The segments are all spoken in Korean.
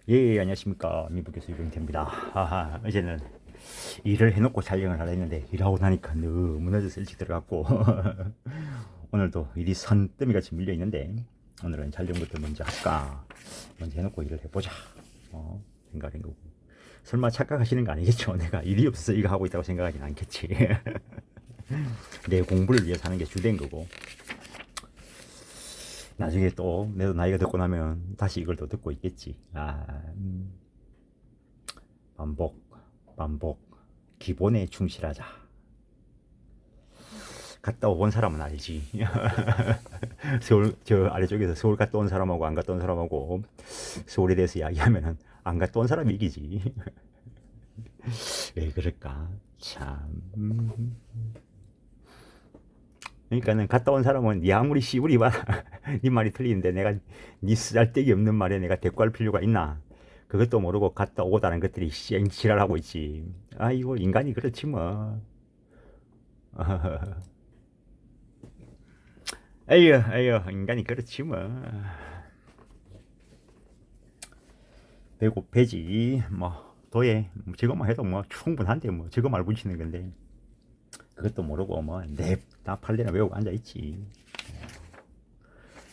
예, 안녕하십니까. 미국교수 유병태입니다. 어제는 일을 해놓고 촬영을 하려 했는데, 일하고 나니까 너무 늦어서 일찍 들어갔고, 오늘도 일이 산더미같이 밀려있는데, 오늘은 촬영부터 먼저 할까? 먼저 해놓고 일을 해보자. 생각한 거고. 설마 착각하시는 거 아니겠죠? 내가 일이 없어서 이거 하고 있다고 생각하진 않겠지. 내 공부를 위해서 하는 게 주된 거고, 나중에 또 내도 나이가 듣고 나면 다시 이걸 또 듣고 있겠지. 반복, 반복, 기본에 충실하자. 갔다 온 사람은 알지. 서울, 저 아래쪽에서 서울 갔다 온 사람하고 안 갔다 온 사람하고 서울에 대해서 이야기하면은 안 갔다 온 사람이 이기지. 왜 그럴까? 참. 그러니까는 갔다 온 사람은 니 아무리 씨부리 봐라. 니 말이 틀리는데 내가 니 쓰잘데기 없는 말에 내가 대꾸할 필요가 있나? 그것도 모르고 갔다 오다는 것들이 지랄하고 있지. 아이고 인간이 그렇지 뭐. 에휴 에휴 인간이 그렇지 뭐. 배고 배지 뭐 도에 저것만 해도 뭐 충분한데 뭐 저거 말 붙이는 건데 그것도 모르고 뭐 냅다 팔려나 외우고 앉아있지.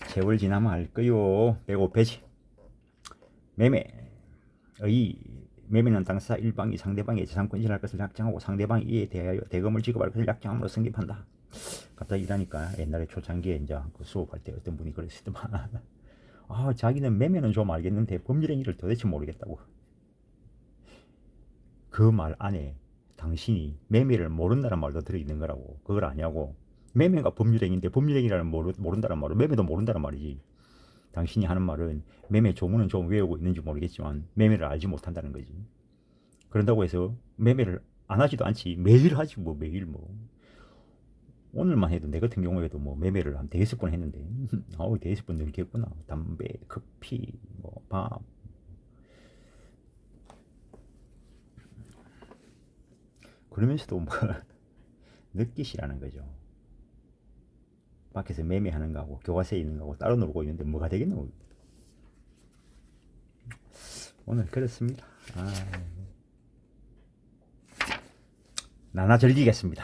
세월 지나면 알 거요. 배고 배지. 매매 의 매매는 당사 일방이 상대방의 재산권 이전할 것을 약정하고 상대방이 이에 대하여 대금을 지급할 것을 약정함으로 성립한다. 갑자기 이러니까 옛날에 초창기에 이제 그 수업할 때 어떤 분이 그랬더만 자기는 매매는 좀 알겠는데 법률 행위를 도대체 모르겠다고. 그 말 안에 당신이 매매를 모른다는 말도 들어있는 거라고. 그걸 아냐고. 매매가 법률행위인데 법률행위라는 모른다는 말은 매매도 모른다는 말이지. 당신이 하는 말은 매매 조문은 좀 외우고 있는지 모르겠지만 매매를 알지 못한다는 거지. 그런다고 해서 매매를 안 하지도 않지. 매일 하지 뭐 매일 뭐. 오늘만 해도 내 같은 경우에도 뭐 매매를 한 5번 했는데 아우 5번 넘게 했구나. 담배, 커피, 뭐 밥. 그러면서도 뭐 느끼시라는 거죠. 밖에서 매매하는 거하고 교과서에 있는 거하고 따로 놀고 있는데 뭐가 되겠노. 오늘 그렇습니다. 나나 즐기겠습니다.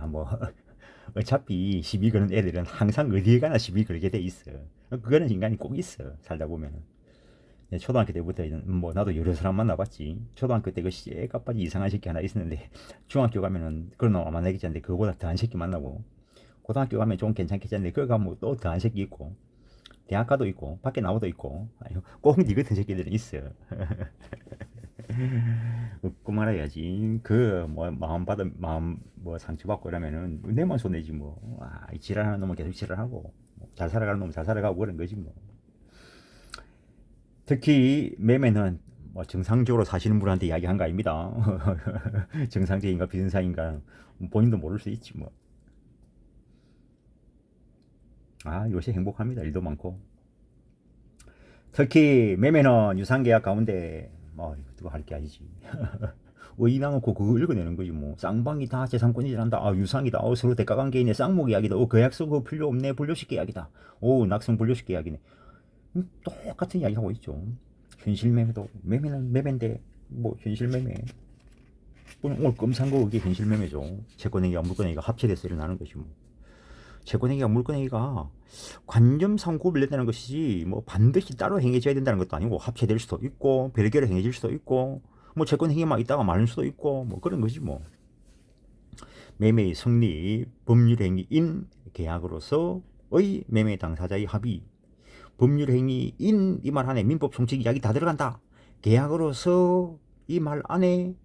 뭐 어차피 시비 거는 애들은 항상 어디에 가나 시비 걸게 돼 있어. 그거는 인간이 꼭 있어. 살다 보면은. 초등학교 때부터 뭐 나도 여러 사람 만나봤지. 초등학교 때 그 애까빠지 이상한 새끼 하나 있었는데 중학교 가면은 그런 놈 만나겠지 않는데 그거보다 더한 새끼 만나고 고등학교 가면 좀 괜찮겠지 않는데 그거 가면 또 더한 새끼 있고 대학 가도 있고 밖에 나와도 있고 꼭니 같은 새끼들은 있어. 웃고 말아야지. 그 뭐 마음 뭐 상처받고 이러면은 내만 손해지 뭐. 이 지랄하는 놈은 계속 지랄하고 잘 살아가는 놈은 잘 살아가고 그런 거지 뭐. 특히 매매는 뭐 정상적으로 사시는 분한테 이야기한 거 아닙니다. 정상적인가 비정상인가 본인도 모를 수 있지 뭐. 요새 행복합니다. 일도 많고. 특히 매매는 유상계약 가운데 뭐 누가 할 게 아니지. 의인화 놓고 그거 읽어내는 거지 뭐. 쌍방이 다 재산권 이전한다. 유상이다. 서로 대가관계인의 쌍목 이야기다. 계약서 그거 필요 없네. 분료식 계약이다. 낙성 분료식 계약이네. 똑같은 이야기 하고 있죠. 현실 매매도 매매는 매매인데 뭐 현실 매매. 오늘 끔산 거 그게 현실 매매죠. 채권행위와 물권행위가 합체돼서 일어나는 것이 뭐. 채권행위가 물권행위가 관점상 구별된다는 것이지 뭐 반드시 따로 행해져야 된다는 것도 아니고 합체될 수도 있고 별개로 행해질 수도 있고 뭐 채권행위만 있다가 마는 수도 있고 뭐 그런 거지 뭐. 매매의 성리 법률행위인 계약으로서의 매매 당사자의 합의 법률행위인 이 말 안에 민법 총칙 이야기 다 들어간다. 계약으로서 이 말 안에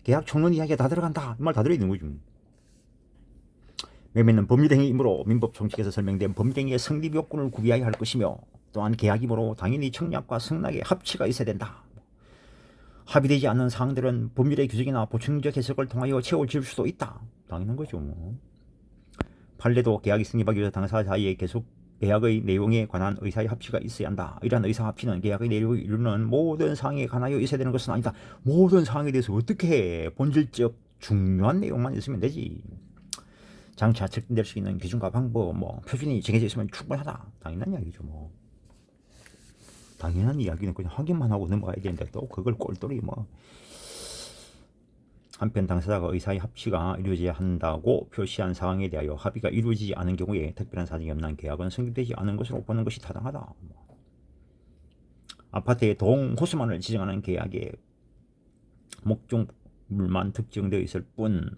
계약 총론 이야기가 다 들어간다. 이 말 다 들어있는 거지. 매매는 법률행위이므로 민법 총칙에서 설명된 법률행위의 성립 요건을 구비해야 할 것이며 또한 계약이므로 당연히 청약과 승낙의 합치가 있어야 된다. 합의되지 않는 사항들은 법률의 규정이나 보충적 해석을 통하여 채워질 수도 있다. 당연한 거죠. 판례도 계약이 성립하기 위해서 당사자 사이에 계속 계약의 내용에 관한 의사의 합치가 있어야 한다. 이러한 의사 합치는 계약의 내용을 이루는 모든 사항에 관하여 있어야 되는 것은 아니다. 모든 사항에 대해서 어떻게 해? 본질적 중요한 내용만 있으면 되지. 장차 측정될 수 있는 기준과 방법, 뭐 표준이 정해져 있으면 충분하다. 당연한 이야기죠. 뭐 당연한 이야기는 그냥 확인만 하고 넘어가야 되는데 또 그걸 꼴똘히 뭐. 한편 당사자가 의사의 합치가 이루어져야 한다고 표시한 사항에 대하여 합의가 이루어지지 않은 경우에 특별한 사정이 없는 계약은 성립되지 않은 것으로 보는 것이 타당하다. 아파트의 동호수만을 지정하는 계약에 목적물만 특정되어 있을 뿐,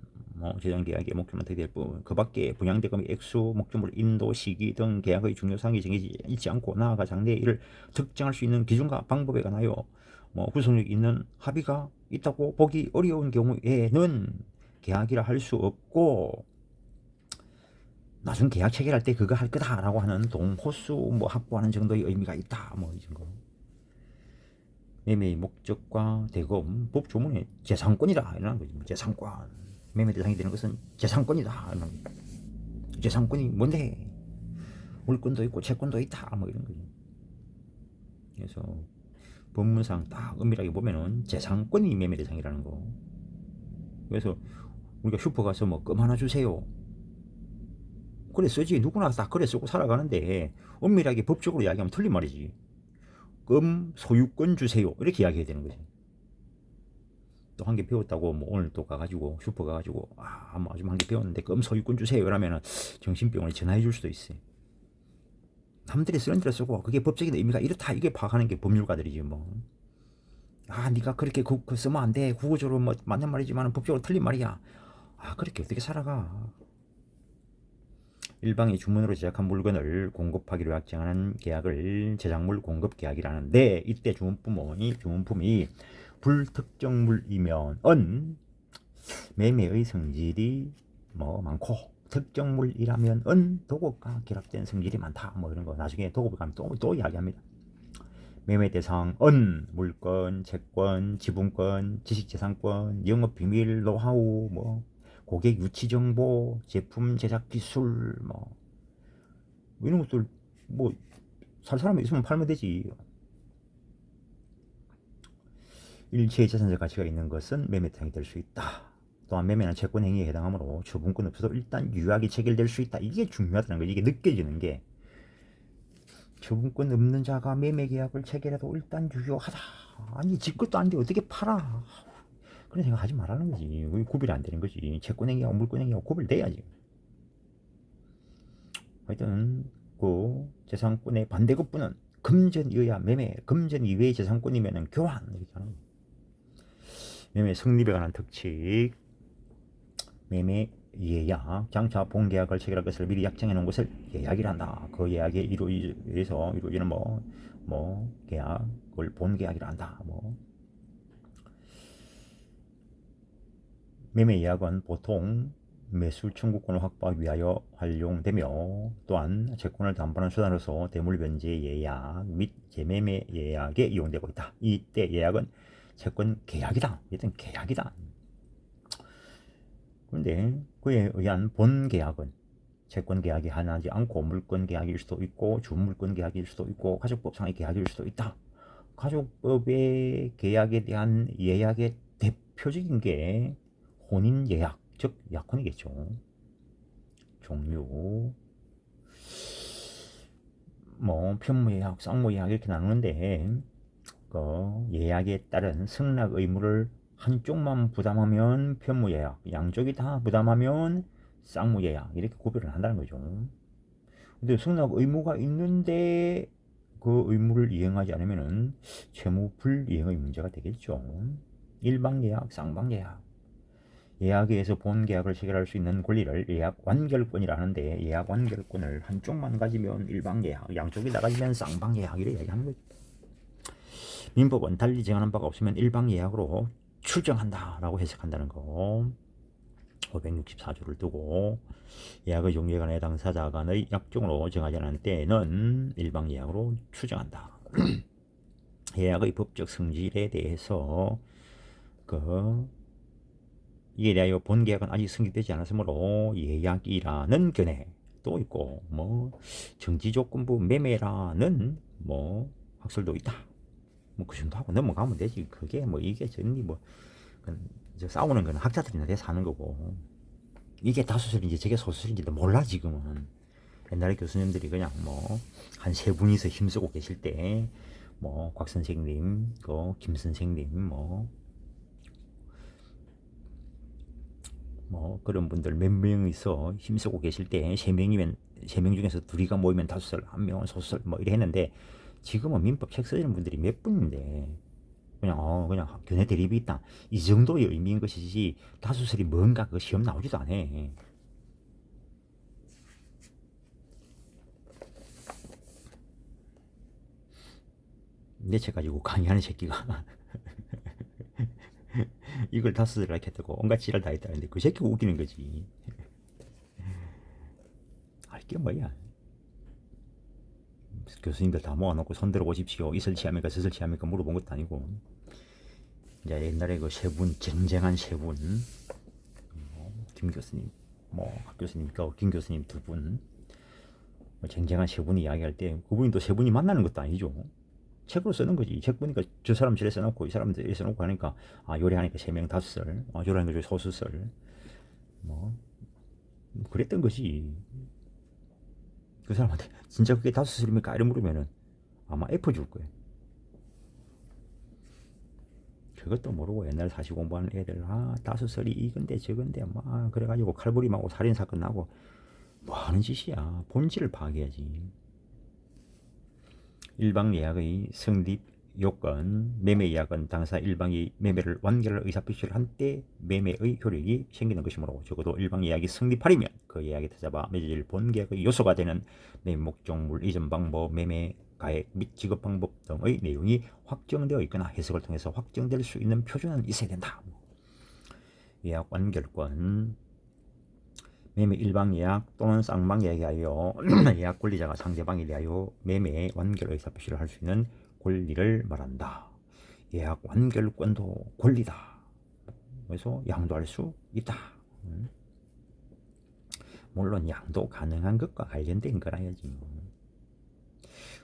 제정 계약의 목적만 특정될 뿐, 그 밖에 분양대금의 액수, 목적물 인도, 시기 등 계약의 중요사항이 정해지지 있지 않고 나아가 장래의 일을 특정할 수 있는 기준과 방법에 관하여 구속력 있는 합의가 있다고 보기 어려운 경우에는 계약이라 할 수 없고, 나중 계약 체결할 때 그거 할 거다라고 하는 동호수 확보하는 정도의 의미가 있다. 이 정도. 매매의 목적과 대금, 법 조문에 재산권이다 이라는 거지. 재산권. 매매 대상이 되는 것은 재산권이다. 이런 거. 재산권이 뭔데? 물권도 있고 채권도 있다. 이런 거지. 그래서 법문상 딱 엄밀하게 보면은 재산권이 매매 대상이라는 거. 그래서 우리가 슈퍼 가서 껌 하나 주세요. 그래 쓰지. 누구나 다 그래 쓰고 살아가는데 엄밀하게 법적으로 이야기하면 틀린 말이지. 껌 소유권 주세요. 이렇게 이야기해야 되는 거지. 또 한 개 배웠다고 오늘 또 가가지고 슈퍼 가가지고 아줌마 한 개 배웠는데 껌 소유권 주세요. 이러면은 정신병원에 전화해 줄 수도 있어. 남들이 쓰는 대로 쓰고 그게 법적인 의미가 이렇다 이게 파악하는 게 법률가들이지 뭐. 네가 그렇게 그 쓰면 안 돼. 국어적으로 맞는 말이지만 법적으로 틀린 말이야. 그렇게 어떻게 살아가. 일방이 주문으로 제작한 물건을 공급하기로 약정하는 계약을 제작물 공급 계약이라는데, 이때 주문품이 불특정물이면은 매매의 성질이 많고, 특정물이라면은 도급과 결합된 성질이 많다. 이런 거 나중에 도급을 가면 또 이야기합니다. 매매 대상은 물건, 채권, 지분권, 지식재산권, 영업비밀, 노하우, 고객 유치 정보, 제품 제작 기술, 이런 것들 살 사람이 있으면 팔면 되지. 일체의 재산적 가치가 있는 것은 매매 대상이 될 수 있다. 또한 매매는 채권 행위에 해당하므로 처분권 없어도 일단 유효하게 체결될 수 있다. 이게 중요하다는 거지. 이게 느껴지는 게 처분권 없는 자가 매매 계약을 체결해도 일단 유효하다. 아니 집 것도 아닌데 어떻게 팔아? 그런 생각 하지 말라는 거지. 구별이 안 되는 거지. 채권 행위하고 물권 행위하고 구별돼야지. 하여튼 그 재산권의 반대급부는 금전 이외야 매매, 금전 이외의 재산권이면은 교환 이렇게 하는 거야. 매매 성립에 관한 특칙. 매매 예약, 장차 본계약을 체결할 것을 미리 약정해 놓은 것을 예약이란다. 그 예약에 이루어져서 이루어지는 계약을 본계약이라 한다. 매매 예약은 보통 매수 청구권을 확보하기 위하여 활용되며, 또한 채권을 담보하는 수단으로서 대물 변제 예약 및 재매매 예약에 이용되고 있다. 이때 예약은 채권 계약이다. 일단 계약이다. 그런데 그에 의한 본 계약은 채권 계약이 하나지 않고 물권 계약일 수도 있고 주물권 계약일 수도 있고 가족법상의 계약일 수도 있다. 가족법의 계약에 대한 예약의 대표적인 게 혼인 예약, 즉 약혼이겠죠. 종류 편무 예약, 쌍무 예약 이렇게 나누는데, 그 예약에 따른 승낙 의무를 한쪽만 부담하면 편무 예약, 양쪽이 다 부담하면 쌍무 예약 이렇게 구별을 한다는 거죠. 근데 승낙 의무가 있는데 그 의무를 이행하지 않으면은 채무 불이행의 문제가 되겠죠. 일방 예약, 쌍방 예약. 예약에 의해서 본 계약을 체결할 수 있는 권리를 예약 완결권이라 하는데, 예약 완결권을 한쪽만 가지면 일방 예약, 양쪽이 다 가지면 쌍방 예약 이렇게 얘기하는 거죠. 민법은 달리 정하는 바가 없으면 일방 예약으로 추정한다라고 해석한다는 거. 564조를 두고 예약의 종류에 관해 당사자 간의 약정으로 정하지 않은 때에는 일방 예약으로 추정한다. 예약의 법적 성질에 대해서 이에 대하여 본 계약은 아직 성립되지 않았으므로 예약이라는 견해도 있고, 정지조건부 매매라는 학설도 있다. 그 정도 하고 넘어가면 되지. 그게 이게 전니 싸우는 거는 학자들이나 대해서 하는 거고, 이게 다수설인지 저게 소수설인지도 몰라 지금은. 옛날에 교수님들이 그냥 한 세 분이서 힘쓰고 계실 때 뭐 곽 선생님, 김 선생님, 뭐 그런 분들 몇 명이서 힘쓰고 계실 때 세 명 중에서 둘이가 모이면 다수설, 한 명은 소수설 뭐 이래 했는데 지금은 민법 책 쓰시는 분들이 몇 분인데 그냥 교내 대립이 있다 이 정도의 의미인 것이지 다수설이 뭔가 그 시험 나오지도 않아. 내 책 가지고 강의하는 새끼가 이걸 다수설이라 했다고 온갖 지랄 다 했다는데 그 새끼가 웃기는 거지. 할 게 뭐야. 교수님들 다 모아놓고 손 들어보십시오. 이 설치합니까 저 설치합니까 물어본 것도 아니고 이제 옛날에 그 세 분 쟁쟁한 세 분 김 교수님 박 교수님 김 교수님 두 분 쟁쟁한 세 분이 이야기할 때 그분이 또 세 분이 만나는 것도 아니죠. 책으로 쓰는 거지. 책 보니까 저 사람 저래 써놓고 이 사람 저래 써놓고 하니까 요리하니까 세 명 다수설 요리하는 거 소수설 뭐 그랬던 거지. 그 사람한테 진짜 그게 다수설입니까? 이런 물으면은 아마 F 줄 거예요. 그것도 모르고 옛날 사시 공부하는 애들 다수설이 이건데 저건데 막 그래가지고 칼부림하고 살인사건 나고 뭐 하는 짓이야. 본질을 파악해야지. 일방 예약의 성립 요건 매매 예약은 당사 일방이 매매를 완결할 의사표시를 한 때 매매의 효력이 생기는 것이므로 적어도 일방 예약이 성립하려면 그 예약에 타잡아 맺어질 본계약의 요소가 되는 매매 목적물 이전 방법 매매 가액 및 지급 방법 등의 내용이 확정되어 있거나 해석을 통해서 확정될 수 있는 표준은 있어야 된다. 예약 완결권 매매 일방 예약 또는 쌍방 예약에 하여 예약 권리자가 상대방에 대하여 매매 완결 의사표시를 할 수 있는 권리를 말한다. 예약 완결권도 권리다. 그래서 양도할 수 있다. 물론 양도 가능한 것과 관련된 거라야지.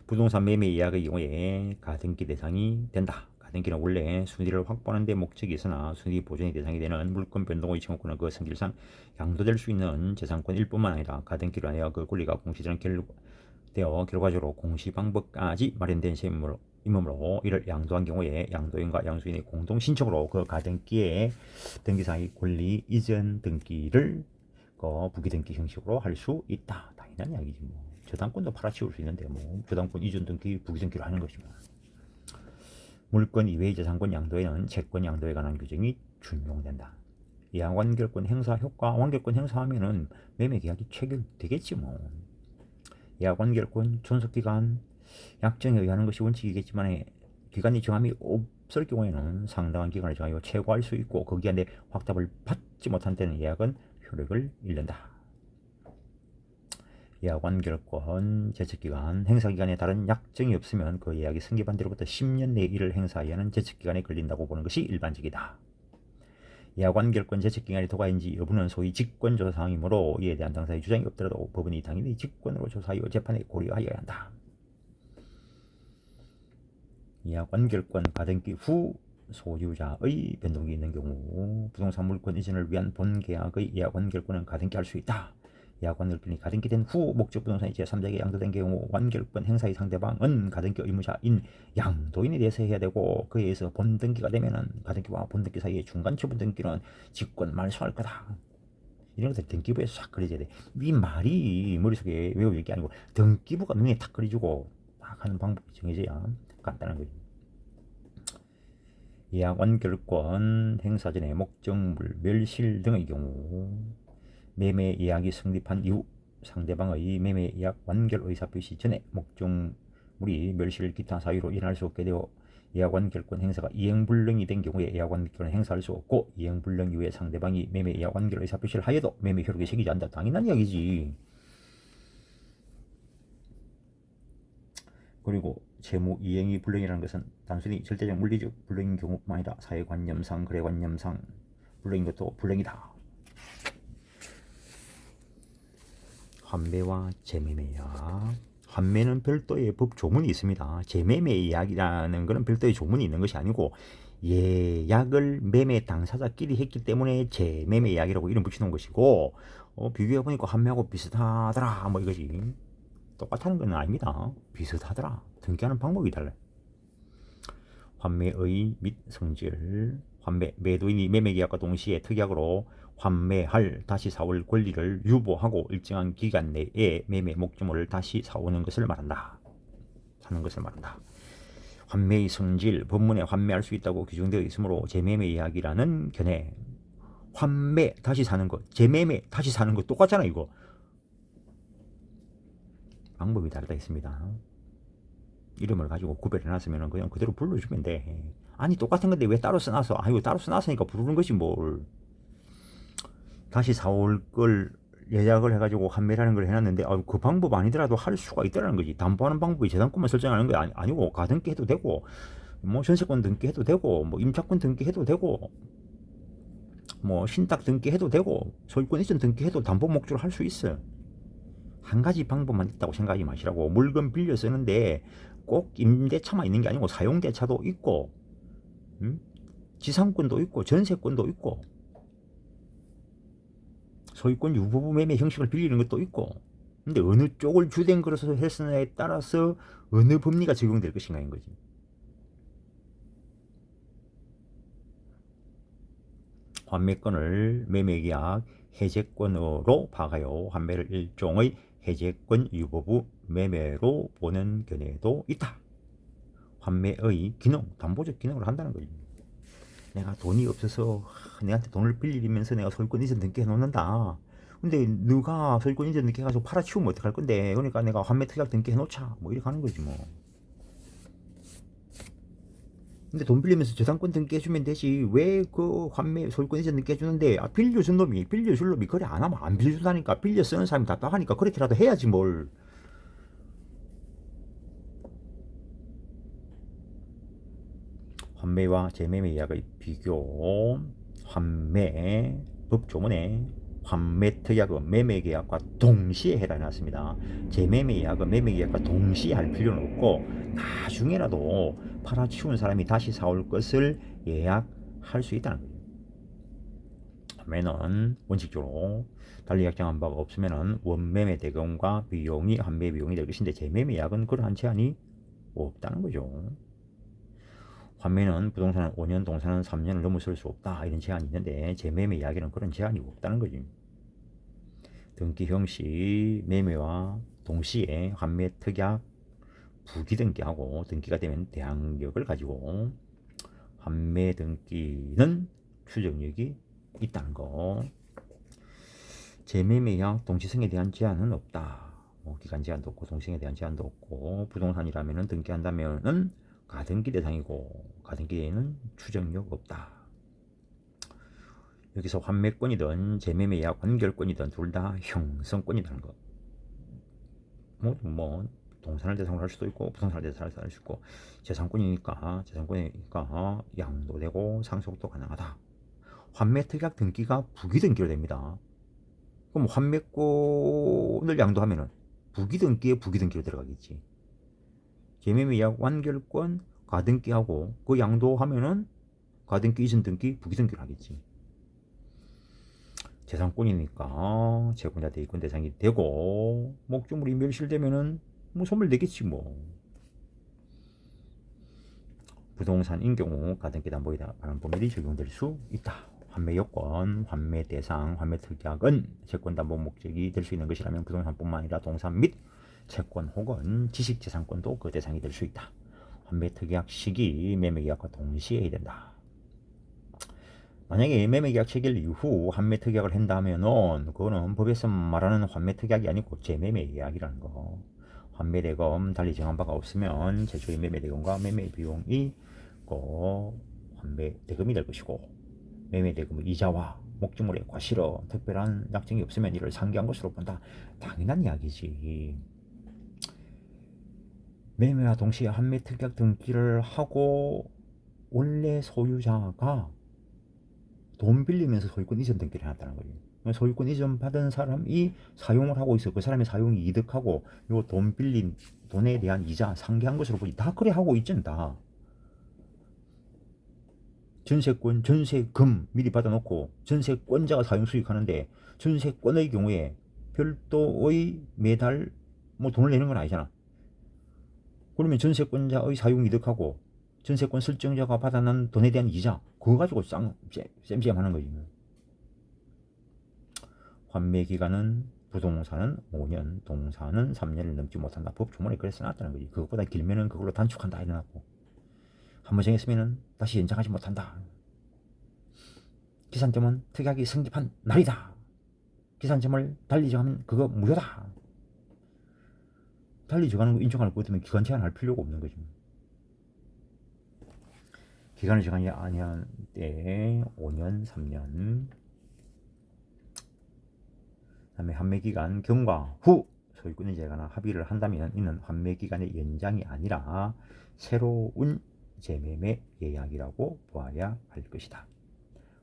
부동산 매매 예약의 경우에 가등기 대상이 된다. 가등기는 원래 순위를 확보하는 데 목적이 있으나 순위 보존의 대상이 되는 물권 변동의 청구권은 그 성질상 양도될 수 있는 재산권일 뿐만 아니라 가등기로 하여 그 권리가 공시되는 결과적으로 공시 방법까지 마련된 셈이므로 이를 양도한 경우에 양도인과 양수인의 공동 신청으로 그 가등기의 등기상의 권리 이전 등기를 부기 등기 형식으로 할 수 있다. 당연한 이야기지 뭐. 저당권도 팔아치울 수 있는데 뭐 저당권 이전 등기 부기 등기로 하는 것이 뭐. 물권 이외의 재산권 양도에는 채권 양도에 관한 규정이 준용된다. 예약 완결권 행사 효과 완결권 행사하면은 매매 계약이 체결되겠지 뭐. 예약 완결권 존속 기간 약정에 의하는 것이 원칙이겠지만 기간이 정함이 없을 경우에는 상당한 기간을 정하여 최고할 수 있고 그 기간에 확답을 받지 못한 때는 예약은 효력을 잃는다. 예약 완결권 제척기간 행사기간에 다른 약정이 없으면 그 예약이 승계한 뒤로부터 10년 내에 이를 행사해야 하는 제척기간에 걸린다고 보는 것이 일반적이다. 예약 완결권 제척기간이 도가인지 여부는 소위 직권조사 사항이므로 이에 대한 당사의 주장이 없더라도 법원이 당연히 직권으로 조사하여 재판에 고려하여야 한다. 예약 완결권 가등기 후 소유자의 변동이 있는 경우 부동산 물권 이전을 위한 본계약의 예약 완결권은 가등기할 수 있다. 예약 완결권이 가등기된 후 목적 부동산이 제3자에게 양도된 경우 완결권 행사의 상대방은 가등기 의무자인 양도인에 대해서 해야 되고 그에 의해서 본등기가 되면은 가등기와 본등기 사이의 중간 처분 등기는 직권 말소할 거다. 이런 것들 등기부에서 싹 그려져야 돼. 이 말이 머릿속에 외울 게 아니고 등기부가 눈에 탁 그려주고 딱 하는 방법이 정해져야 간단한 거지. 예약 완결권 행사 전에 목적물 멸실 등의 경우 매매 예약이 성립한 이후 상대방의 매매 예약 완결 의사표시 전에 목적물이 멸실 기타 사유로 일어날 수 없게 되어 예약 완결권 행사가 이행불능이 된 경우에 예약 완결권을 행사할 수 없고 이행불능 이후에 상대방이 매매 예약 완결 의사표시를 하여도 매매 효력에 새기지 않는다. 당연한 이야기지. 그리고 채무 이행이 불능이라는 것은 단순히 절대적 물리적 불능인 경우뿐만 아니라 사회관념상 거래관념상 불능인 것도 불능이다. 환매와 재매매야. 환매는 별도의 법 조문이 있습니다. 재매매 예약이라는 것은 별도의 조문이 있는 것이 아니고 예약을 매매 당사자끼리 했기 때문에 재매매 예약이라고 이름 붙여놓은 것이고 비교해보니까 환매하고 비슷하더라 뭐 이것이 똑같다는 건 아닙니다. 비슷하더라. 등기하는 방법이 달라요. 환매의 및 성질, 환매, 매도인이 매매계약과 동시에 특약으로 환매할 다시 사올 권리를 유보하고 일정한 기간 내에 매매 목적물을 다시 사오는 것을 말한다. 사는 것을 말한다. 환매의 성질, 법문에 환매할 수 있다고 규정되어 있으므로 재매매 이야기라는 견해. 환매 다시 사는 것, 재매매 다시 사는 것 똑같잖아 이거. 방법이 다르다 했습니다. 이름을 가지고 구별해놨으면 그냥 그대로 불러주면 돼. 아니 똑같은 건데 왜 따로 써놨어? 아유 따로 써놨으니까 부르는 것이 뭘. 다시 사올 걸 예약을 해가지고 환매라는 걸 해놨는데 그 방법 아니더라도 할 수가 있다는 거지. 담보하는 방법이 재산권만 설정하는 게 아니고 가등기 해도 되고 뭐 전세권 등기해도 되고 뭐 임차권 등기해도 되고 뭐 신탁 등기해도 되고 소유권 이전 등기해도 담보 목적으로 할 수 있어. 한 가지 방법만 있다고 생각하지 마시라고. 물건 빌려 쓰는데 꼭 임대차만 있는 게 아니고 사용대차도 있고 지상권도 있고 전세권도 있고 소유권 유보부 매매 형식을 빌리는 것도 있고. 근데 어느 쪽을 주된 것으로 했으냐에 따라서 어느 법리가 적용될 것인가인 거지. 환매권을 매매계약 해제권으로 봐가요. 환매를 일종의 해제권 유보부 매매로 보는 견해도 있다. 환매의 기능, 담보적 기능을 한다는 거지. 내가 돈이 없어서 내한테 돈을 빌리면서 내가 소유권 이전 등기해 놓는다. 근데 너가 소유권 이전 등기해 가지고 팔아치우면 어떡할 건데. 그러니까 내가 환매 특약 등기해 놓자. 뭐 이렇게 하는 거지 뭐. 근데 돈 빌리면서 재산권 등기해주면 되지. 왜 그 환매 소유권 이전 등기해주는데 빌려줄 놈이 그래 안 하면 안 빌려준다니까. 빌려 쓰는 사람이 답답하니까 그렇게라도 해야지 뭘. 환매와 재매매 계약의 비교. 환매 법조문에 환매 특약은 매매 계약과 동시에 해당해놨습니다. 재매매 계약은 매매 계약과 동시에 할 필요는 없고 나중에라도 팔아치운 사람이 다시 사올 것을 예약할 수 있다는 거예요. 환매는 원칙적으로 달리 약정한 바가 없으면 원매매 대금과 비용이 환매 비용이 될 것인데 재매매 계약은 그러한 제한이 없다는 거죠. 환매는 부동산은 5년, 동산은 3년을 넘어설 수 없다 이런 제한이 있는데 재매매 이야기는 그런 제한이 없다는 거지. 등기 형식 매매와 동시에 환매 특약 부기등기하고 등기가 되면 대항력을 가지고 환매 등기는 추정력이 있다는 거. 재매매 계약 동시성에 대한 제한은 없다. 뭐 기간 제한도 없고 동시성에 대한 제한도 없고 부동산이라면은 등기한다면은 가등기 대상이고 가등기에는 추정력 없다. 여기서 환매권이든 재매매 예약 완결권이든 둘 다 형성권이라는 거. 뭐 동산을 대상으로 할 수도 있고 부동산을 대상으로 할 수 있고 재산권이니까 양도되고 상속도 가능하다. 환매 특약 등기가 부기등기로 됩니다. 그럼 환매권을 양도하면은 부기등기에 부기등기로 들어가겠지. 재매매 예약 완결권 가등기하고 그 양도하면은 가등기 이전 등기 부기등기를 하겠지. 재산권이니까 채권자 대입권 대상이 되고 목적물이 멸실되면은 뭐 소멸되겠지 뭐. 부동산인 경우 가등기 담보에 관한 법률이 적용될 수 있다. 환매 요건, 환매 대상, 환매 특약은 채권 담보 목적이 될 수 있는 것이라면 부동산뿐만 아니라 동산 및 채권 혹은 지식재산권도 그 대상이 될 수 있다. 환매 특약 시기 매매 계약과 동시에 해야 된다. 만약에 매매 계약 체결 이후 환매 특약을 한다면은 그거는 법에서 말하는 환매 특약이 아니고 재매매 계약이라는 거. 환매 대금 달리 정한 바가 없으면 최초의 매매 대금과 매매 비용이 환매 대금이 될 것이고 매매 대금의 이자와 목적물의 과실어 특별한 약정이 없으면 이를 상기한 것으로 본다. 당연한 이야기지. 매매와 동시에 환매 특약 등기를 하고 원래 소유자가 돈 빌리면서 소유권 이전 등기를 해놨다는 거예요. 소유권 이전 받은 사람이 사용을 하고 있어. 그 사람의 사용이 이득하고 요 돈 빌린 돈에 대한 이자 상기한 것으로 보지. 다 그래 하고 있잖아. 전세권, 전세금 미리 받아놓고 전세권자가 사용 수익하는데 전세권의 경우에 별도의 매달 뭐 돈을 내는 건 아니잖아. 그러면 전세권자의 사용 이득하고 전세권 설정자가 받아난 돈에 대한 이자 그거 가지고 쌤쌤 하는 거지. 환매 기간은 부동산은 5년, 동산은 3년을 넘지 못한다. 법 조문에 그래 써놨다는 거지. 그것보다 길면은 그걸로 단축한다 이래놨고, 한 번 정했으면은 다시 연장하지 못한다. 기산점은 특약이 성립한 날이다. 기산점을 달리 정하면 그거 무효다. 달리 정하는 거 인정할 것 같으면 기간 제한할 필요가 없는 거지. 기간을 정하지 아니한 때 5년, 3년. 그다음에 환매기간 경과 후 소유권이 제거나 합의를 한다면 이는 환매기간의 연장이 아니라 새로운 재매매 예약이라고 보아야 할 것이다.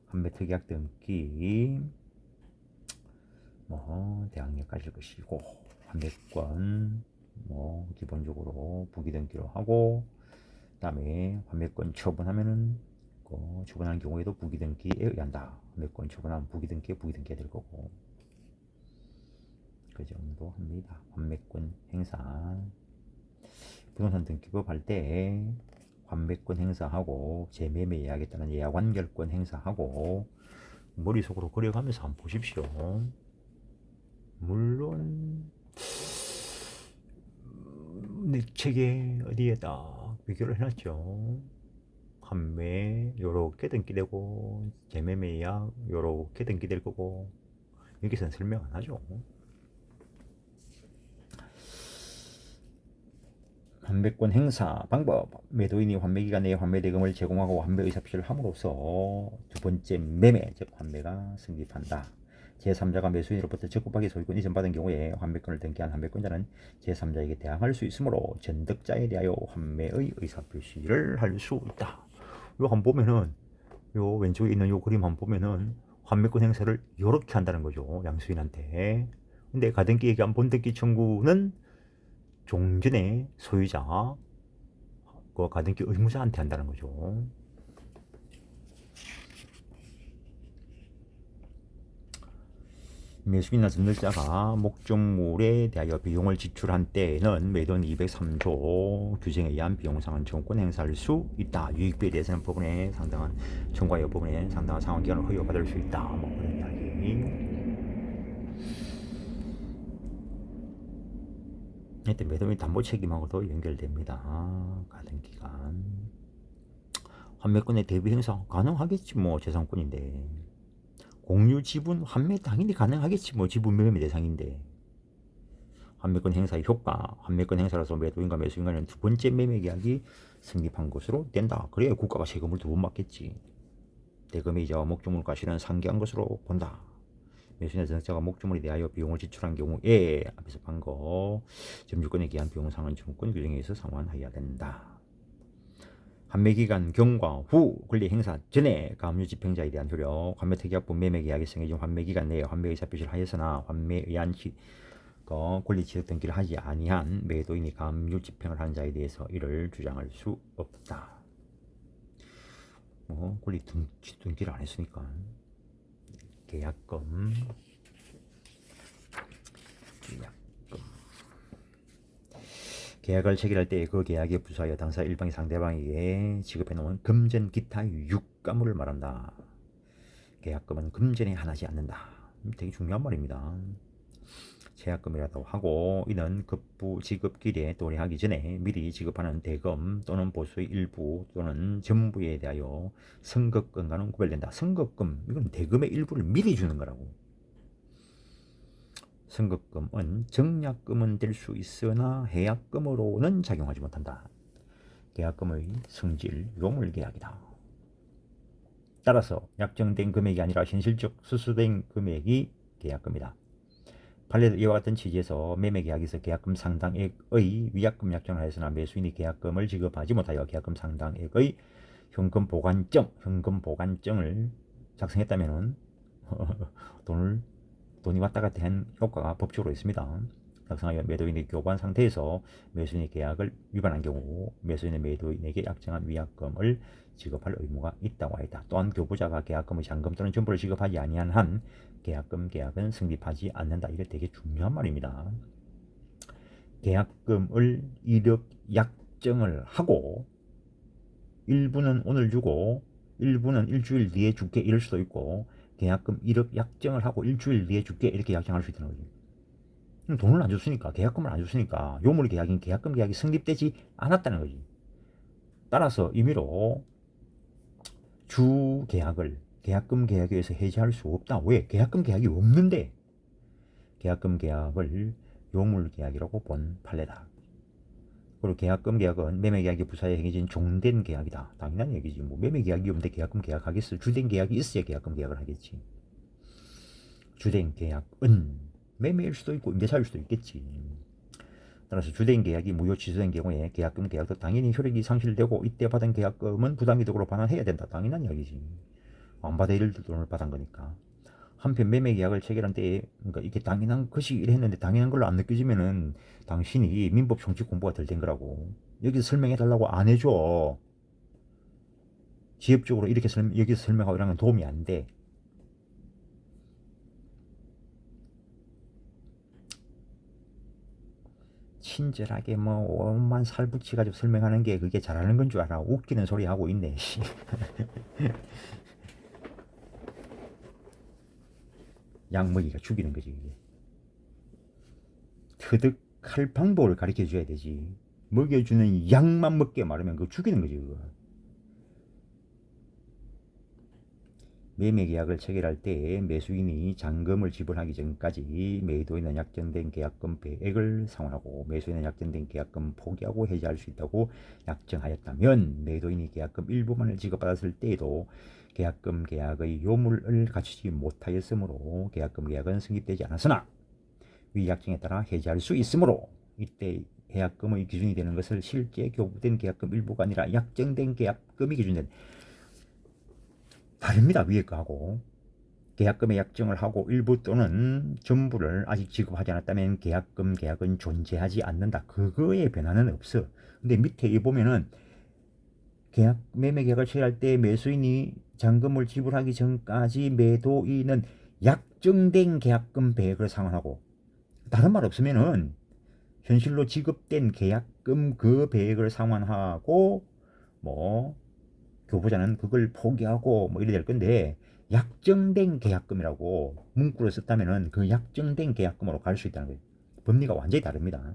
환매특약 등기 대항력 가질 것이고, 환매권 기본적으로 부기등기로 하고, 그다음에 환매권 처분하면은 처분하는 경우에도 부기등기에 의한다. 환매권 처분하면 부기등기가 될 거고, 그 정도 합니다. 환매권 행사, 부동산 등기법 할 때 환매권 행사하고 재매매 예약에 따른 예약 완결권 행사하고 머릿속으로 그려가면서 한번 보십시오. 물론 내 책에 어디에다 비교를 해놨죠. 환매 요렇게 등기되고 재매매 예약 요렇게 등기될 거고, 여기서는 설명 안 하죠. 환매권 행사 방법, 매도인이 환매기간 내에 환매대금을 제공하고 환매의사표시를 함으로써 두 번째 매매, 즉 환매가 성립한다. 제3자가 매수인으로부터 적법하게 소유권 이전받은 경우에 환매권을 등기한 환매권자는 제3자에게 대항할 수 있으므로 전득자에 대하여 환매의 의사표시를 할 수 있다. 요 한 보면은 요 왼쪽에 있는 요 그림 한 보면은 환매권 행사를 이렇게 한다는 거죠, 양수인한테. 근데 가등기 얘기한 본등기 청구는 종전의 소유자, 그 가등기 의무자한테 한다는 거죠. 매수인이나 전월자가 목적물에 대하여 비용을 지출한 때에는 매도인 203조 규정에 의한 비용상환 청구권 행사할 수 있다. 유익비에 대해서는 법원에 상당한 청구하여 법원에 상당한 상환 기간을 허용받을 수 있다. 그런 이야기. 이때 매도인 담보 책임하고도 연결됩니다. 가등기간. 환매권의 대비 행사 가능하겠지, 재산권인데. 공유 지분 환매 당연히 가능하겠지, 지분 매매 대상인데. 환매권 행사의 효과, 환매권 행사로서 매도인과 매수인 간의 두 번째 매매 계약이 성립한 것으로 된다. 그래야 국가가 세금을 두 번 받겠지. 대금의 이자와 목적물과 실은 상기한 것으로 본다. 매수인의 전세자가 목적물에 대하여 비용을 지출한 경우에 앞에서 본 거 점유권에 기한 비용 상환 청구권 규정에 의해서 상환하여야 된다. 환매기간 경과 후 권리 행사 전에 가압류 집행자에 대한 효력, 환매특약부 매매계약이 정해진 환매기간 내에 환매의사표시를 하였으나 환매에 의한 권리 취득 등기를 하지 아니한 매도인이 가압류 집행을 한 자에 대해서 이를 주장할 수 없다. 권리 등기를 안 했으니까. 계약금. 계약을 체결할 때 그 계약에 부수하여 당사 일방이 상대방에게 지급해 놓은 금전 기타 유가물을 말한다. 계약금은 금전에 한하지 않는다. 되게 중요한 말입니다. 제약금이라도 하고 이는 급부 지급길에 도래하기 전에 미리 지급하는 대금 또는 보수의 일부 또는 전부에 대하여 선급금과는 구별된다. 선급금, 이건 대금의 일부를 미리 주는 거라고. 선급금은 정약금은 될 수 있으나 해약금으로는 작용하지 못한다. 계약금의 성질 요물계약이다. 따라서 약정된 금액이 아니라 현실적 수수된 금액이 계약금이다. 판례도 이와 같은 취지에서 매매계약에서 계약금 상당액의 위약금 약정을 하였으나 매수인이 계약금을 지급하지 못하여 계약금 상당액의 현금 보관증을 작성했다면 돈이 왔다 갔다 한 효과가 법적으로 있습니다. 작성하여 매도인이 교부한 상태에서 매수인의 계약을 위반한 경우 매수인의 매도인에게 약정한 위약금을 지급할 의무가 있다고 하였다. 또한 교부자가 계약금의 잔금 또는 전부를 지급하지 아니한 한 계약은 성립하지 않는다. 이게 되게 중요한 말입니다. 계약금을 이력 약정을 하고 일부는 오늘 주고 일부는 일주일 뒤에 줄게 이럴 수도 있고 계약금 1억 약정을 하고 일주일 뒤에 줄게 이렇게 약정할 수 있다는 거지. 돈을 안 줬으니까 계약금을 안 줬으니까 요물 계약인 계약금 계약이 성립되지 않았다는 거지. 따라서 임의로 주 계약을 계약금 계약에 의해서 해지할 수 없다. 왜? 계약금 계약이 없는데 계약금 계약을 요물 계약이라고 본 판례다. 그리고 계약금 계약은 매매 계약이 부사에 행해진 종된 계약이다. 당연한 얘기지. 뭐 매매 계약이 없는데 계약금 계약하겠어? 주된 계약이 있어야 계약금 계약을 하겠지. 주된 계약은 매매일 수도 있고 임대차일 수도 있겠지. 따라서 주된 계약이 무효 취소된 경우에 계약금 계약도 당연히 효력이 상실되고 이때 받은 계약금은 부당이득으로 반환해야 된다. 당연한 이야기지. 안 받아 이를 돈을 받은 거니까. 한편 매매 계약을 체결한 때에 그러니까 이게 당연한 것이 이랬는데 당연한 걸로 안 느껴지면은 당신이 민법 정치 공부가 덜 된 거라고. 여기서 설명해 달라고 안 해줘. 지엽적으로 이렇게 여기서 설명하고 이러면 도움이 안 돼. 친절하게 뭐 오만 살붙이가지고 설명하는 게 그게 잘하는 건 줄 알아. 웃기는 소리 하고 있네. 약 먹이가 죽이는 거지 이게. 터득할 방법을 가르쳐 줘야 되지. 먹여주는 약만 먹게 말하면 그거 죽이는 거지 그거. 매매 계약을 체결할 때 매수인이 잔금을 지불하기 전까지 매도인은 약정된 계약금 배액을 상환하고 매수인은 약정된 계약금 포기하고 해지할 수 있다고 약정하였다면 매도인이 계약금 일부만을 지급받았을 때에도 계약금 계약의 요물을 갖추지 못하였으므로 계약금 계약은 성립되지 않았으나 위 약정에 따라 해지할 수 있으므로 이때 계약금의 기준이 되는 것을 실제 교부된 계약금 일부가 아니라 약정된 계약금이 기준된 다릅니다. 위에 거하고. 계약금의 약정을 하고 일부 또는 전부를 아직 지급하지 않았다면 계약은 존재하지 않는다. 그거에 변화는 없어. 근데 밑에 보면은 매매 계약을 체결할 때 매수인이 잔금을 지불하기 전까지 매도인은 약정된 계약금 배액을 상환하고 다른 말 없으면은 현실로 지급된 계약금 그 배액을 상환하고 뭐 교부자는 그걸 포기하고 뭐 이래 될 건데 약정된 계약금이라고 문구를 썼다면은 그 약정된 계약금으로 갈 수 있다는 거예요. 법리가 완전히 다릅니다.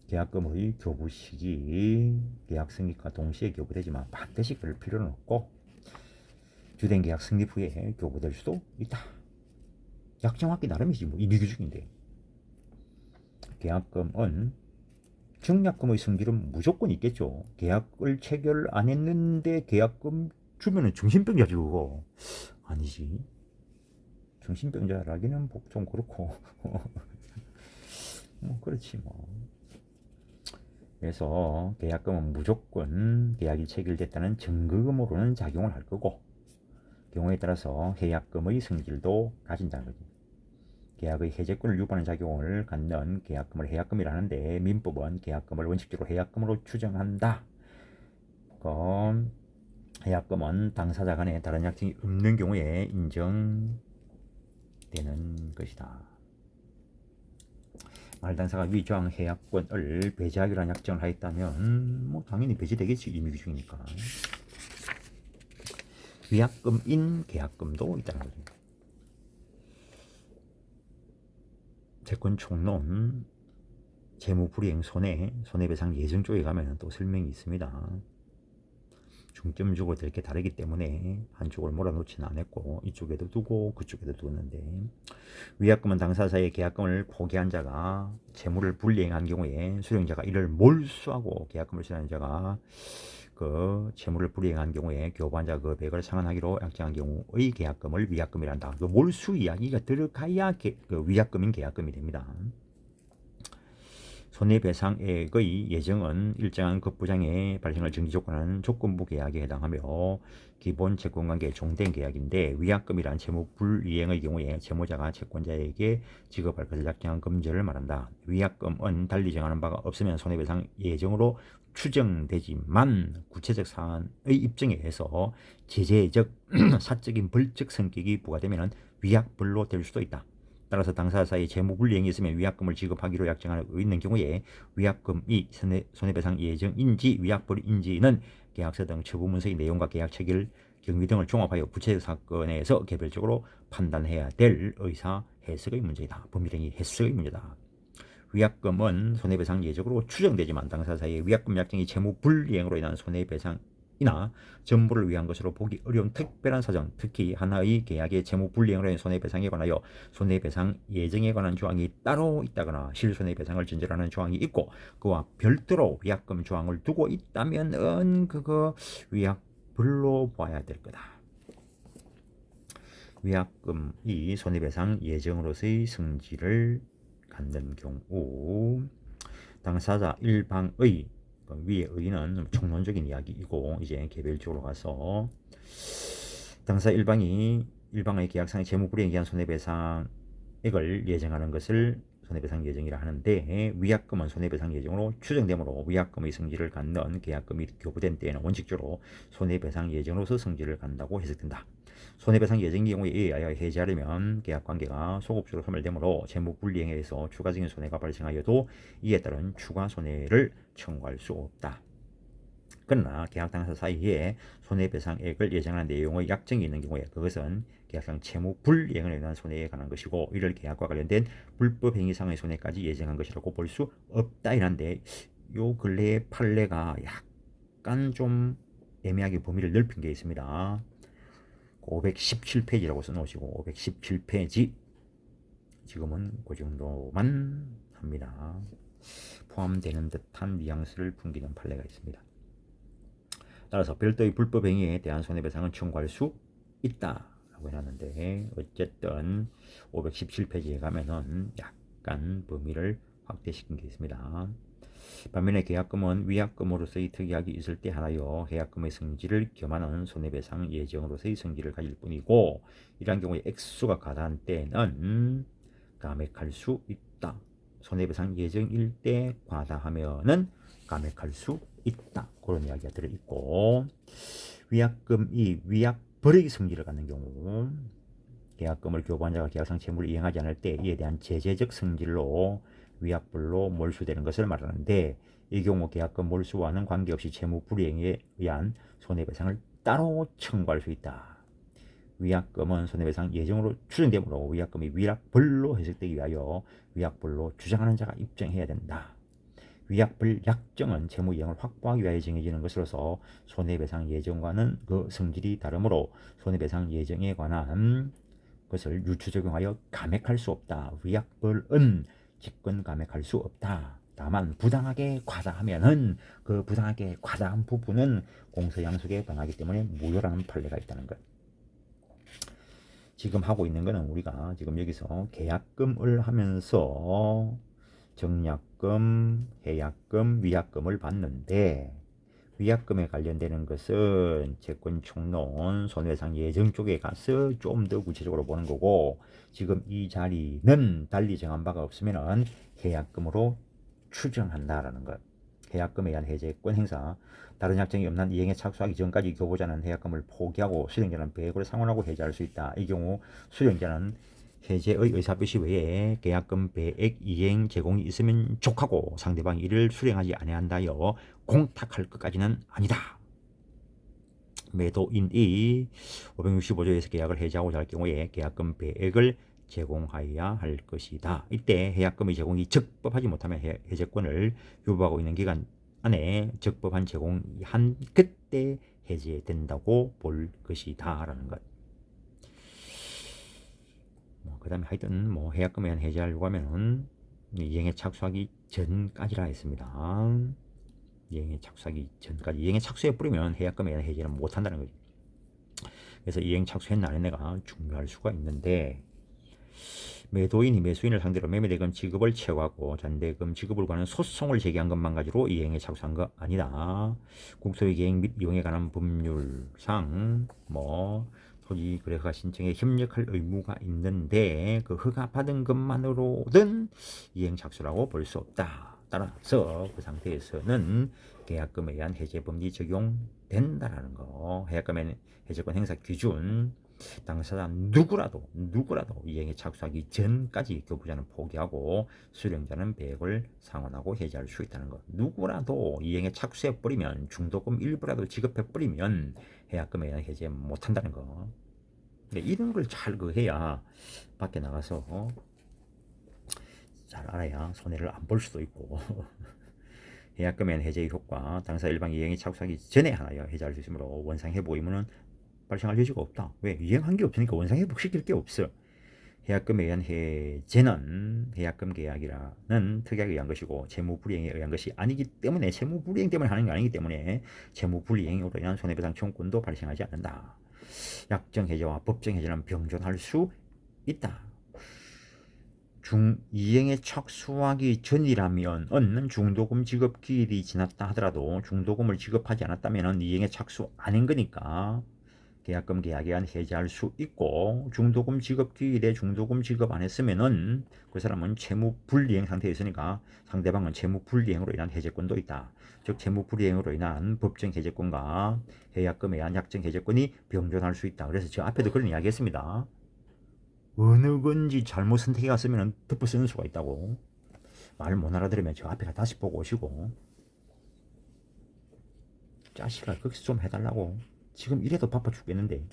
계약금의 교부 시기 계약 성립과 동시에 교부되지만 반드시 그럴 필요는 없고 주된 계약 성립 후에 교부될 수도 있다. 약정하기 나름이지 뭐 이 비규칙인데 계약금은 증약금의 성질은 무조건 있겠죠. 계약을 체결 안 했는데 계약금 주면은 정신병자지 그거. 아니지. 정신병자라기는 좀 그렇고. 뭐 그렇지 뭐. 그래서 계약금은 무조건 계약이 체결됐다는 증거금으로는 작용을 할 거고 경우에 따라서 해약금의 성질도 가진다는 거지. 계약의 해제권을 유발하는 작용을 갖는 계약금을 해약금이라는데 민법은 계약금을 원칙적으로 해약금으로 추정한다. 해약금은 당사자 간에 다른 약정이 없는 경우에 인정되는 것이다. 말단사가 위조한 해약권을 배제하기로 한 약정을 하였다면 뭐 당연히 배제되겠지. 임의규칙이니까. 위약금인 계약금도 있다는 거죠. 채권 총론 재무불이행 손해배상 예정 쪽에 가면 또 설명이 있습니다. 중점 주고 될 게 다르기 때문에 한쪽을 몰아놓지는 않았고 이쪽에도 두고 그쪽에도 두었는데 위약금은 당사자의 계약금을 포기한 자가 채무를 불이행한 경우에 수령자가 이를 몰수하고 계약금을 수령한 자가 그 채무를 불이행한 경우에 교부한 자가 그 배액을 상환하기로 약정한 경우의 계약금을 위약금이란다. 그 몰수 이야기가 들어가야 그 위약금인 계약금이 됩니다. 손해배상액의 예정은 일정한 급부장의 발생을 정지조건하는 조건부 계약에 해당하며 기본 채권관계의 종된 계약인데 위약금이란 채무 불이행의 경우에 채무자가 채권자에게 지급할 것을 약정한 금전을 말한다. 위약금은 달리 정하는 바가 없으면 손해배상 예정으로 추정되지만 구체적 사안의 입증에 의해서 제재적 사적인 벌적 성격이 부과되면 위약불로 될 수도 있다. 따라서 당사자 사이에 재무불이행이 있으면 위약금을 지급하기로 약정하고 있는 경우에 위약금이 손해배상 예정인지 위약불인지는 계약서 등 처분문서의 내용과 계약 체결 경위 등을 종합하여 구체적 사건에서 개별적으로 판단해야 될 의사 해석의 문제이다. 법률행위 해석의 문제다. 위약금은 손해배상 예정으로 추정되지만 당사자 사이의 위약금 약정이 재무불이행으로 인한 손해배상이나 전부를 위한 것으로 보기 어려운 특별한 사정, 특히 하나의 계약의 재무불이행으로 인한 손해배상에 관하여 손해배상 예정에 관한 조항이 따로 있다거나 실손해배상을 전제로 하는 조항이 있고 그와 별도로 위약금 조항을 두고 있다면은 그거 위약불로 봐야 될 거다. 위약금이 손해배상 예정으로서의 성질을 갖는 경우 당사자 일방의 위의 의는 총론적인 이야기이고 이제 개별적으로 가서 당사자 일방의 계약상의 재무불이행에 의한 손해배상액을 예정하는 것을 손해배상 예정이라 하는데 위약금은 손해배상 예정으로 추정되므로 위약금의 성질을 갖는 계약금이 교부된 때에는 원칙적으로 손해배상 예정으로서 성질을 갖는다고 해석된다. 손해배상 예정 경우에 의하여 해지하려면 계약관계가 소급적으로 소멸되므로 재무불이행에 의해서 추가적인 손해가 발생하여도 이에 따른 추가 손해를 청구할 수 없다. 그러나 계약 당사 사이에 손해배상액을 예정하는 내용의 약정이 있는 경우에 그것은 계약상 채무불이행을 의한 손해에 관한 것이고 이를 계약과 관련된 불법 행위상의 손해까지 예정한 것이라고 볼 수 없다 이란데 요 근래의 판례가 약간 좀 애매하게 범위를 넓힌 게 있습니다. 517페이지라고 써놓으시고 517페이지 지금은 그 정도만 합니다. 포함되는 듯한 뉘앙스를 풍기는 판례가 있습니다. 따라서 별도의 불법 행위에 대한 손해배상은 청구할 수 있다라고 해놨는데 어쨌든 517페이지에 가면은 약간 범위를 확대시킨 게 있습니다. 반면에 계약금은 위약금으로서의 특이하게 있을 때 하나여 계약금의 성질을 겸하는 손해배상 예정으로서의 성질을 가질 뿐이고 이러한 경우에 액수가 과다한 때는 감액할 수 있다. 손해배상 예정일 때 과다하면은 감액할 수 있다. 그런 이야기가 들어있고 위약금이 위약벌액의 성질을 갖는 경우 계약금을 교부한 자가 계약상 채무를 이행하지 않을 때 이에 대한 제재적 성질로 위약불로 몰수되는 것을 말하는데 이 경우 계약금 몰수와는 관계없이 채무불이행에 의한 손해배상을 따로 청구할 수 있다. 위약금은 손해배상 예정으로 추정되므로 위약금이 위약불로 해석되기 위하여 위약불로 주장하는 자가 입증해야 된다. 위약불 약정은 채무이행을 확보하기 위하여 정해지는 것으로서 손해배상 예정과는 그 성질이 다르므로 손해배상 예정에 관한 것을 유추 적용하여 감액할 수 없다. 위약불은 직권 감액할 수 없다. 다만 부당하게 과다하면은 그 부당하게 과다한 부분은 공서양속에 관하기 때문에 무효라는 판례가 있다는 것. 지금 하고 있는 거는 우리가 지금 여기서 계약금을 하면서 정약금, 해약금, 위약금을 받는데 위약금에 관련되는 것은 채권 총론, 손해배상 예정 쪽에 가서 좀 더 구체적으로 보는 거고 지금 이 자리는 달리 정한 바가 없으면 해약금으로 추정한다라는 것. 해약금에 의한 해제권 행사, 다른 약정이 없는 이행에 착수하기 전까지 교부자는 해약금을 포기하고 수령자는 배액으로 상환하고 해제할 수 있다. 이 경우 수령자는 해제의 의사표시 외에 계약금 배액 이행 제공이 있으면 족하고 상대방이 이를 수령하지 아니한다여 공탁할 것까지는 아니다. 매도인이 565조에서 계약을 해제하고자 할 경우에 계약금 배액을 제공하여야 할 것이다. 이때 해약금의 제공이 적법하지 못하면 해제권을 유보하고 있는 기간 안에 적법한 제공이 한 그때 해제된다고 볼 것이다 라는 것. 그 다음에 하여튼 해약금에 의한 해제하려고 하면은 이행에 착수하기 전까지라 했습니다. 이행에 착수하기 전까지. 이행에 착수해 버리면 해약금에 의한 해제는 못한다는 거죠. 그래서 이행 착수했나 안 했나가 중요할 수가 있는데 매도인이 매수인을 상대로 매매대금 지급을 채워하고 잔대금 지급을 관한 소송을 제기한 것만 가지고 이행에 착수한 거 아니다. 국소의 계획 및 이용에 관한 법률상 토지 거래허가 신청에 협력할 의무가 있는데 그 허가 받은 것만으로는 이행 착수라고 볼 수 없다. 따라서 그 상태에서는 계약금에 의한 해제 법리 적용된다라는 거. 해약금의 해제권 행사 기준 당사자 누구라도 이행에 착수하기 전까지 교부자는 포기하고 수령자는 배액을 상환하고 해지할 수 있다는 것. 누구라도 이행에 착수해버리면 중도금 일부라도 지급해버리면 해약금에 대한 해제 못한다는 거. 근데 이런 걸 잘 해야 밖에 나가서 잘 알아야 손해를 안 볼 수도 있고 해약금의 해제의 효과 당사 일방 이행에 착수하기 전에 하나여 해제할 수 있으므로 원상회복 의무는 발생할 여지가 없다. 왜? 이행한 게 없으니까 원상회복시킬 게 없어. 해약금에 의한 해제는 해약금 계약이라는 특약에 의한 것이고 채무불이행에 의한 것이 아니기 때문에 채무불이행 때문에 하는 게 아니기 때문에 채무불이행으로 인한 손해배상 청구권도 발생하지 않는다. 약정해제와 법정해제는 병존할 수 있다. 이행에 착수하기 전이라면 중도금 지급 기일이 지났다 하더라도 중도금을 지급하지 않았다면 이행에 착수 아닌 거니까 계약금 계약에 의한 해제할 수 있고 중도금 지급 기일에 중도금 지급 안 했으면은 그 사람은 채무 불이행 상태에 있으니까 상대방은 채무 불이행으로 인한 해제권도 있다. 즉 채무 불이행으로 인한 법정 해제권과 계약금에 의한 약정 해제권이 병존할 수 있다. 그래서 저 앞에도 그런 이야기 했습니다. 어느 건지 잘못 선택해 갔으면 덮어 쓰는 수가 있다고. 말 못 알아들으면 저 앞에 다시 보고 오시고. 자식아 거기서 좀 해달라고. 지금 이래도 바빠 죽겠는데.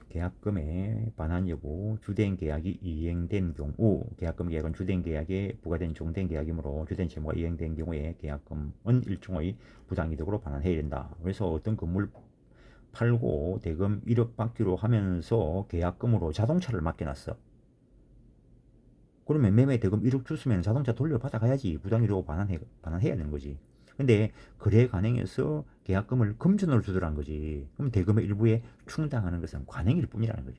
계약금의 반환 여부, 주된 계약이 이행된 경우, 계약금 계약은 주된 계약에 부과된 종된 계약이므로 주된 채무가 이행된 경우에 계약금은 일종의 부당이득으로 반환해야 된다. 그래서 어떤 건물 팔고 대금 1억 받기로 하면서 계약금으로 자동차를 맡겨놨어. 그러면 매매 대금 1억 줬으면 자동차 돌려받아 가야지. 부당이득으로 반환해야 되는 거지. 근데 거래 관행에서 계약금을 금전으로 주더란 거지. 그럼 대금의 일부에 충당하는 것은 관행일 뿐이라는 거지.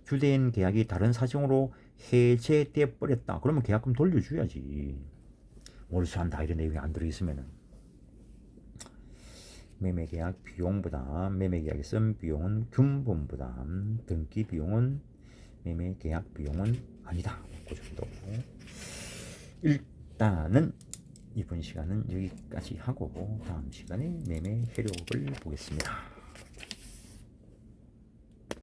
주된 계약이 다른 사정으로 해제돼 버렸다. 그러면 계약금 돌려줘야지. 몰수한다 이런 내용이 안 들어있으면은. 매매계약 비용 부담, 매매계약에 쓴 비용은 균분 부담, 등기 비용은 매매계약 비용은 아니다. 그 정도. 일단은 이번 시간은 여기까지 하고 다음 시간에 매매 효력을 보겠습니다.